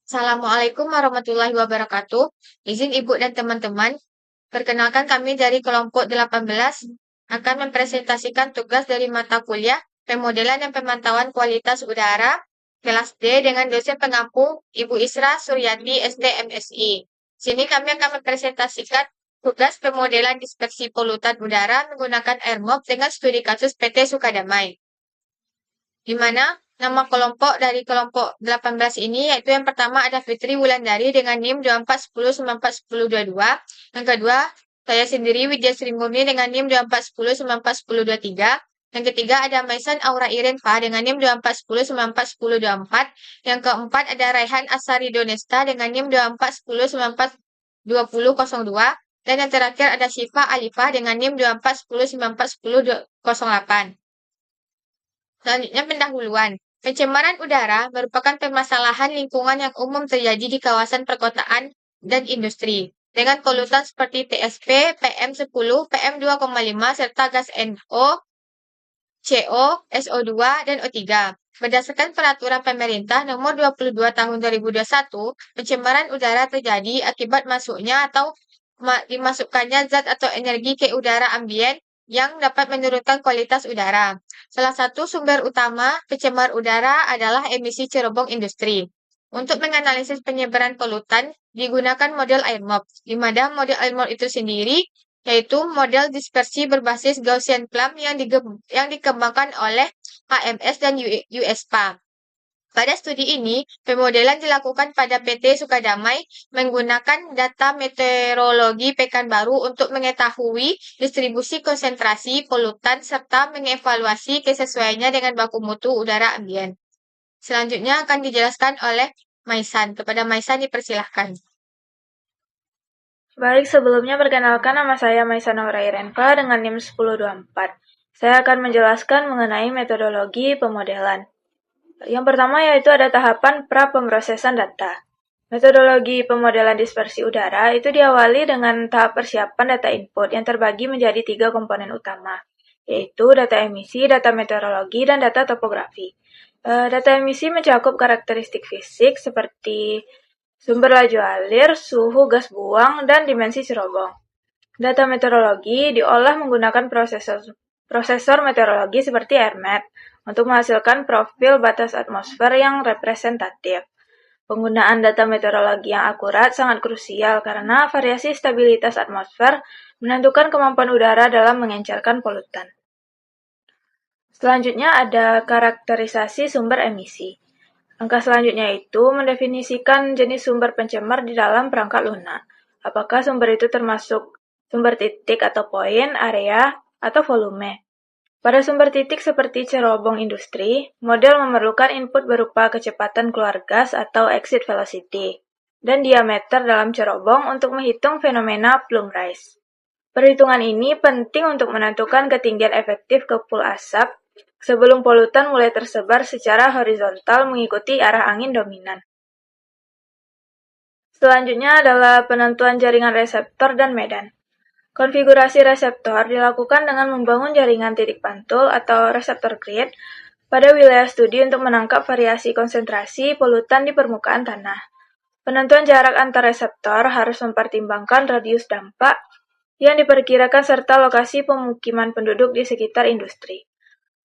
Assalamualaikum warahmatullahi wabarakatuh. Izin Ibu dan teman-teman, perkenalkan kami dari kelompok 18 akan mempresentasikan tugas dari mata kuliah Pemodelan dan Pemantauan Kualitas Udara kelas D dengan dosen pengampu Ibu Isra Suryati SDMSI. Sini kami akan mempresentasikan tugas pemodelan dispersi polutan udara menggunakan AirMOP dengan studi kasus PT Sukadamai, di mana nama kelompok dari kelompok 18 ini yaitu yang pertama ada Fitri Wulandari dengan NIM 2410941022. Yang kedua, saya sendiri Widya Sri Murni dengan NIM 2410941023. Yang ketiga ada Maisan Aura Irenfa dengan NIM 2410941024. Yang keempat ada Raihan Asari Donesta dengan NIM 2410942002. Dan yang terakhir ada Syifa Alifah dengan NIM 2410941008. Selanjutnya pendahuluan. Pencemaran udara merupakan permasalahan lingkungan yang umum terjadi di kawasan perkotaan dan industri, dengan polutan seperti TSP, PM10, PM2,5, serta gas NO, CO, SO2, dan O3. Berdasarkan peraturan pemerintah nomor 22 tahun 2021, pencemaran udara terjadi akibat masuknya atau dimasukkannya zat atau energi ke udara ambien yang dapat menurunkan kualitas udara. Salah satu sumber utama pencemar udara adalah emisi cerobong industri. Untuk menganalisis penyebaran polutan, digunakan model AirMOP, di mana model AirMOP itu sendiri yaitu model dispersi berbasis Gaussian plumb yang dikembangkan oleh HMS dan USPA. Pada studi ini, pemodelan dilakukan pada PT Sukadamai menggunakan data meteorologi Pekanbaru untuk mengetahui distribusi konsentrasi polutan serta mengevaluasi kesesuaiannya dengan baku mutu udara ambien. Selanjutnya akan dijelaskan oleh Maisan. Kepada Maisan dipersilahkan. Baik, sebelumnya perkenalkan nama saya Maisan Aura Irenfa dengan NIM 1024. Saya akan menjelaskan mengenai metodologi pemodelan. Yang pertama yaitu ada tahapan pra-pemrosesan data. Metodologi pemodelan dispersi udara itu diawali dengan tahap persiapan data input yang terbagi menjadi 3 komponen utama, yaitu data emisi, data meteorologi, dan data topografi. Data emisi mencakup karakteristik fisik seperti sumber laju alir, suhu gas buang, dan dimensi cerobong. Data meteorologi diolah menggunakan prosesor meteorologi seperti AirMat untuk menghasilkan profil batas atmosfer yang representatif. Penggunaan data meteorologi yang akurat sangat krusial karena variasi stabilitas atmosfer menentukan kemampuan udara dalam mengencerkan polutan. Selanjutnya ada karakterisasi sumber emisi. Langkah selanjutnya itu mendefinisikan jenis sumber pencemar di dalam perangkat lunak. Apakah sumber itu termasuk sumber titik atau poin, area, atau volume. Pada sumber titik seperti cerobong industri, model memerlukan input berupa kecepatan keluar gas atau exit velocity, dan diameter dalam cerobong untuk menghitung fenomena plume rise. Perhitungan ini penting untuk menentukan ketinggian efektif kepul asap sebelum polutan mulai tersebar secara horizontal mengikuti arah angin dominan. Selanjutnya adalah penentuan jaringan reseptor dan medan. Konfigurasi reseptor dilakukan dengan membangun jaringan titik pantul atau reseptor grid pada wilayah studi untuk menangkap variasi konsentrasi polutan di permukaan tanah. Penentuan jarak antar reseptor harus mempertimbangkan radius dampak yang diperkirakan serta lokasi pemukiman penduduk di sekitar industri.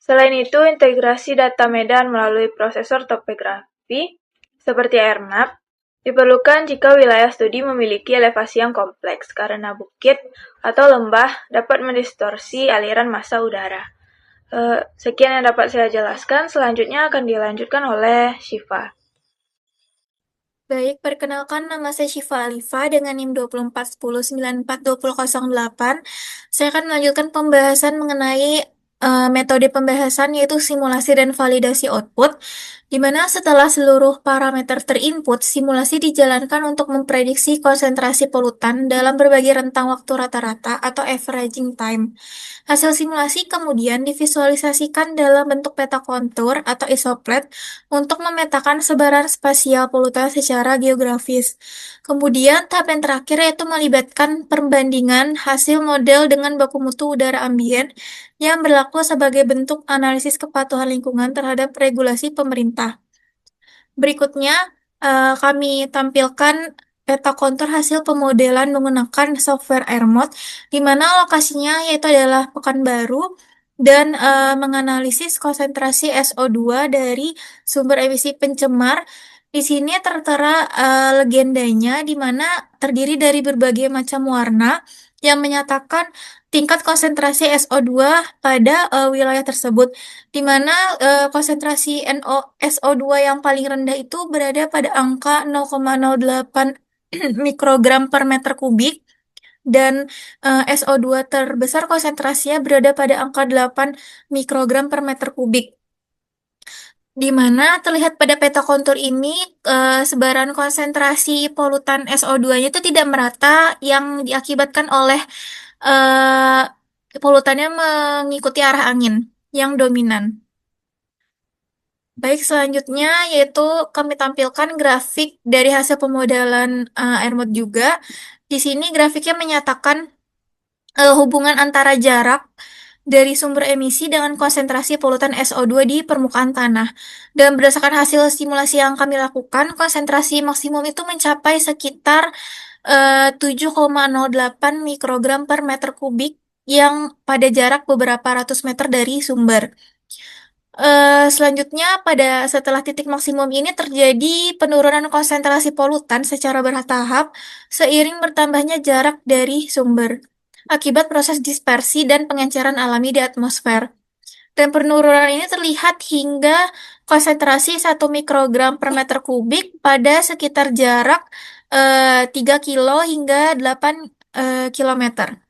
Selain itu, integrasi data medan melalui prosesor topografi seperti AirMap diperlukan jika wilayah studi memiliki elevasi yang kompleks karena bukit atau lembah dapat mendistorsi aliran massa udara. Sekian yang dapat saya jelaskan, selanjutnya akan dilanjutkan oleh Syifa. Baik, perkenalkan nama saya Syifa Alifah dengan NIM 2410942008. Saya akan melanjutkan pembahasan mengenai metode pembahasan yaitu simulasi dan validasi output, di mana setelah seluruh parameter terinput, simulasi dijalankan untuk memprediksi konsentrasi polutan dalam berbagai rentang waktu rata-rata atau averaging time. Hasil simulasi kemudian divisualisasikan dalam bentuk peta kontur atau isoplet untuk memetakan sebaran spasial polutan secara geografis. Kemudian tahap yang terakhir yaitu melibatkan perbandingan hasil model dengan baku mutu udara ambien yang berlaku sebagai bentuk analisis kepatuhan lingkungan terhadap regulasi pemerintah. Berikutnya, kami tampilkan peta kontur hasil pemodelan menggunakan software AirMod, di mana lokasinya yaitu adalah Pekanbaru, dan menganalisis konsentrasi SO2 dari sumber emisi pencemar. Di sini tertera legendanya, di mana terdiri dari berbagai macam warna yang menyatakan tingkat konsentrasi SO2 pada wilayah tersebut, di mana konsentrasi SO2 yang paling rendah itu berada pada angka 0,08 mikrogram per meter kubik, dan SO2 terbesar konsentrasinya berada pada angka 8 mikrogram per meter kubik. Di mana terlihat pada peta kontur ini sebaran konsentrasi polutan SO2-nya itu tidak merata, yang diakibatkan oleh eh, polutannya mengikuti arah angin yang dominan. Baik, selanjutnya yaitu kami tampilkan grafik dari hasil pemodelan AirMod juga. Di sini grafiknya menyatakan hubungan antara jarak dari sumber emisi dengan konsentrasi polutan SO2 di permukaan tanah. Dan berdasarkan hasil simulasi yang kami lakukan, konsentrasi maksimum itu mencapai sekitar 7,08 mikrogram per meter kubik yang pada jarak beberapa ratus meter dari sumber. Selanjutnya, setelah titik maksimum ini terjadi penurunan konsentrasi polutan secara bertahap seiring bertambahnya jarak dari sumber akibat proses dispersi dan pengenceran alami di atmosfer. Dan penurunan ini terlihat hingga konsentrasi 1 mikrogram per meter kubik pada sekitar jarak 3 kilo hingga 8 kilometer.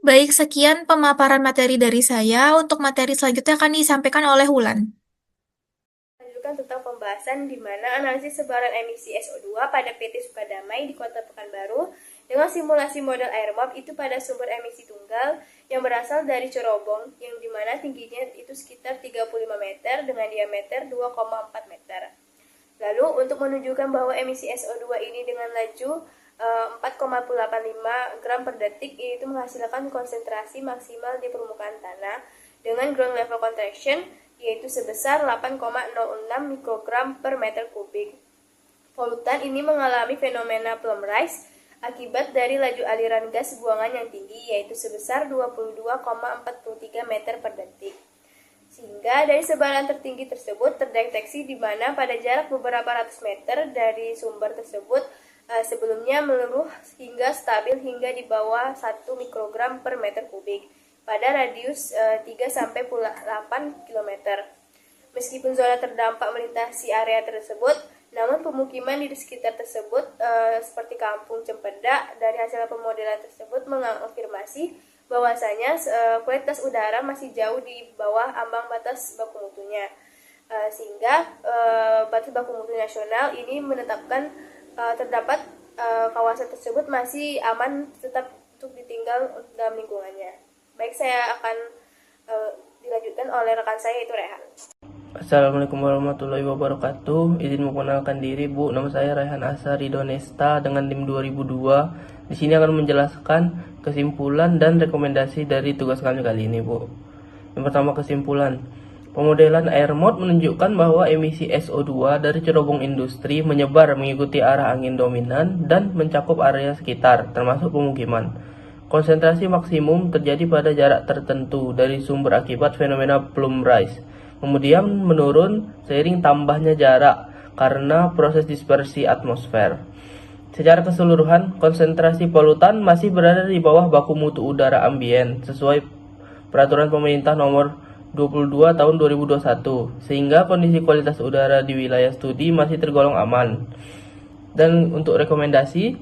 Baik, sekian pemaparan materi dari saya. Untuk materi selanjutnya akan disampaikan oleh Wulan. Lanjutkan tentang pembahasan di mana analisis sebaran emisi SO2 pada PT Sukadamai di Kota Pekanbaru dengan simulasi model AirMod itu pada sumber emisi tunggal yang berasal dari cerobong yang dimana tingginya itu sekitar 35 meter dengan diameter 2,4 meter. Lalu untuk menunjukkan bahwa emisi SO2 ini dengan laju 4,85 gram per detik itu menghasilkan konsentrasi maksimal di permukaan tanah dengan ground level contraction yaitu sebesar 8,06 mikrogram per meter kubik. Polutan ini mengalami fenomena plum rise akibat dari laju aliran gas buangan yang tinggi yaitu sebesar 22,43 meter per detik. Sehingga dari sebaran tertinggi tersebut terdeteksi di mana pada jarak beberapa ratus meter dari sumber tersebut sebelumnya meluruh hingga stabil hingga di bawah 1 mikrogram per meter kubik pada radius 3-8 km. Meskipun zona terdampak melintasi area tersebut, namun pemukiman di sekitar tersebut seperti Kampung Cempedak dari hasil pemodelan tersebut mengonfirmasi bahwasanya kualitas udara masih jauh di bawah ambang batas baku mutunya. Sehingga batas baku mutu nasional ini menetapkan terdapat kawasan tersebut masih aman tetap untuk ditinggal dalam lingkungannya. Baik, saya akan dilanjutkan oleh rekan saya yaitu Rehan. Assalamualaikum warahmatullahi wabarakatuh. Izin memperkenalkan diri, Bu. Nama saya Rehan Asa Ridho Nesta dengan NIM 2002. Di sini akan menjelaskan kesimpulan dan rekomendasi dari tugas kami kali ini, Bu. Yang pertama, kesimpulan. Pemodelan AirMod menunjukkan bahwa emisi SO2 dari cerobong industri menyebar mengikuti arah angin dominan dan mencakup area sekitar, termasuk pemukiman. Konsentrasi maksimum terjadi pada jarak tertentu dari sumber akibat fenomena plum rise. Kemudian menurun seiring tambahnya jarak karena proses dispersi atmosfer. Secara keseluruhan, konsentrasi polutan masih berada di bawah baku mutu udara ambien sesuai peraturan pemerintah nomor 22 tahun 2021, sehingga kondisi kualitas udara di wilayah studi masih tergolong aman. Dan untuk rekomendasi,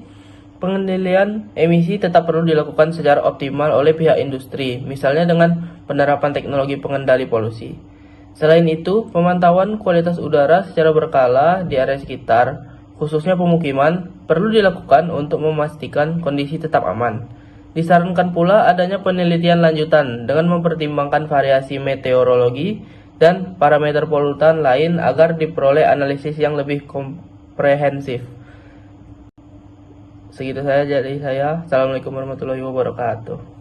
pengendalian emisi tetap perlu dilakukan secara optimal oleh pihak industri, misalnya dengan penerapan teknologi pengendali polusi. Selain itu, pemantauan kualitas udara secara berkala di area sekitar, khususnya pemukiman, perlu dilakukan untuk memastikan kondisi tetap aman. Disarankan pula adanya penelitian lanjutan dengan mempertimbangkan variasi meteorologi dan parameter polutan lain agar diperoleh analisis yang lebih komprehensif. Segitu saja dari saya. Assalamualaikum warahmatullahi wabarakatuh.